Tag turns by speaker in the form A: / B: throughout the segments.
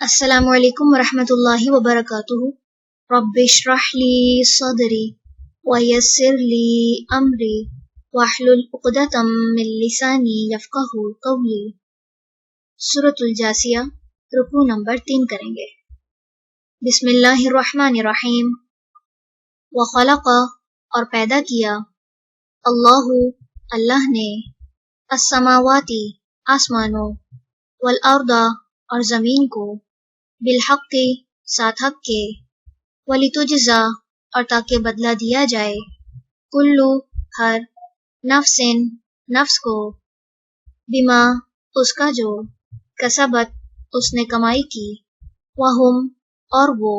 A: السلام علیکم ورحمۃ اللہ وبرکاتہ۔ رب اشرح لی صدری ویسر لی امری واحلل عقدۃ من لسانی یفقہوا قولی۔ سورۃ الجاثیہ، رکوع نمبر 3 کریں گے۔ بسم اللہ الرحمن الرحیم۔ وخلق، اور پیدا کیا، اللہ، اللہ نے، السماواتی، آسمانوں، والارض، اور زمین کو، بالحق، ساتھ حق کے، ولتجزا، اور تاکہ بدلہ دیا جائے، کلو، ہر، نفس، نفس کو، بما، اس کا جو، کسبت، اس نے کمائی کی، وہم، اور وہ،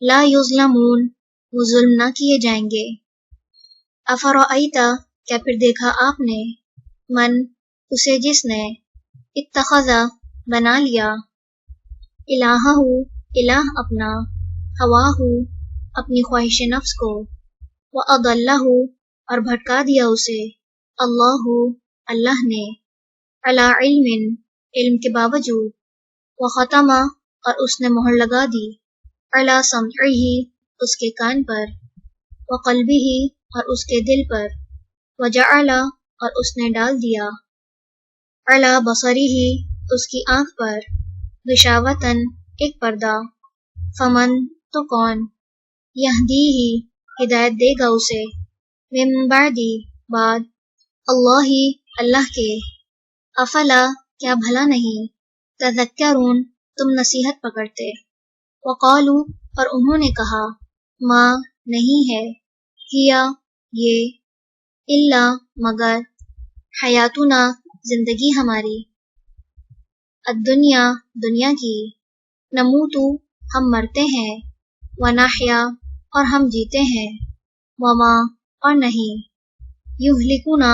A: لا یظلمون، وہ ظلم نہ کیے جائیں گے۔ افرأیت، کیا پھر دیکھا آپ نے، من، اسے جس نے، اتخذ، بنا لیا، الہہ، الہ اپنا، ہواہ، اپنی خواہش نفس کو، وأضلہ، اور بھٹکا دیا اسے، اللہ، اللہ نے، علی علم، علم کے باوجود، وختم، اور اس نے مہر لگا دی، علی سمعہ، اس کے کان پر، وقلبہ، اور اس کے دل پر، وجعل، اور اس نے ڈال دیا، علی بصرہ، اس کی آنکھ پر، غشاوۃً، ایک پردہ، فمن، تو کون، یہدیہ، ہدایت دے گا اسے، من بعد، بعد، اللہ، اللہ کے، افلا، کیا بھلا نہیں، تذکرون، تم نصیحت پکڑتے، وقالو، اور انہوں نے کہا، ما، نہیں ہے، ہیا، یہ، الا، مگر، حیاتنا، زندگی ہماری، الدنیا، دنیا کی، نموتو، ہم مرتے ہیں، ونحیا، اور ہم جیتے ہیں، وما، اور نہیں، یہلکنا،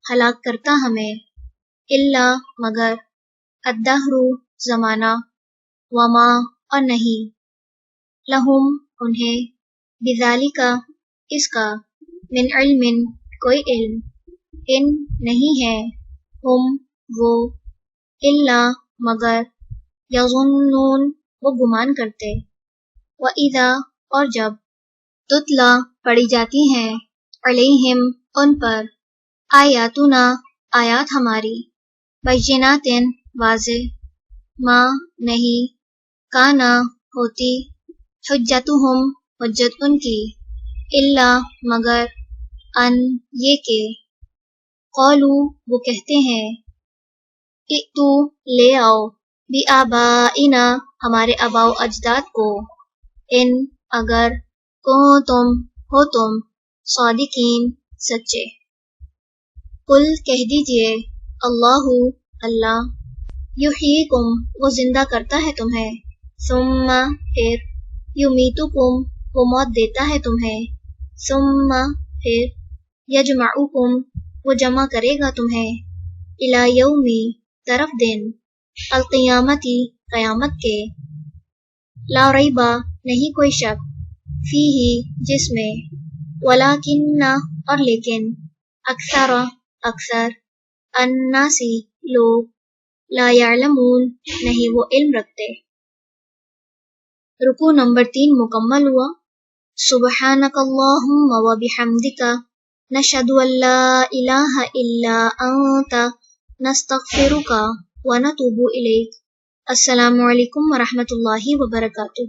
A: ہلاک کرتا ہمیں، الا، مگر، الدہر، زمانہ، وما، اور نہیں، لہم، انہیں، بذالک، اس کا، من علم، کوئی علم، ان، نہیں ہے، ہم، وہ، الا، مگر، یظنون، وہ گمان کرتے، وَإِذَا، اور جب، تتلی، پڑھی جاتی ہیں، علیہم، ان پر، آیاتنا، آیات ہماری، بینات، واضح، ما، نہیں، کانا، ہوتی، حجتہم، حجت ان کی، الا، مگر، ان، یہ کہ، قولو، وہ کہتے ہیں، ائتو، لے آؤ، بآبائنا، ہمارے آباء و اجداد کو، ان، اگر، کنتم، ہو تم، صادقین، سچے۔ قل، کہہ دیجئے، اللہ، اللہ، یحییکم، وہ زندہ کرتا ہے تمہیں، ثم، پھر، یمیتکم، وہ موت دیتا ہے تمہیں، ثم، پھر، یجمعکم، وہ جمع کرے گا تمہیں، الی یوم، طرف دن، القیامتی، قیامت کے، لا ریب، نہیں کوئی شک، فیہ، جس میں، ولیکن، اور لیکن، اکثر، اکثر، الناس، لوگ، لا یعلمون، نہیں وہ علم رکھتے۔ رکوع نمبر 3 مکمل ہوا۔ سبحانک اللہم و بحمدک، نشہد ان لا الہ الا انت، نستغفرک و نتوب الیک۔ السلام علیکم ورحمۃ اللہ وبرکاتہ۔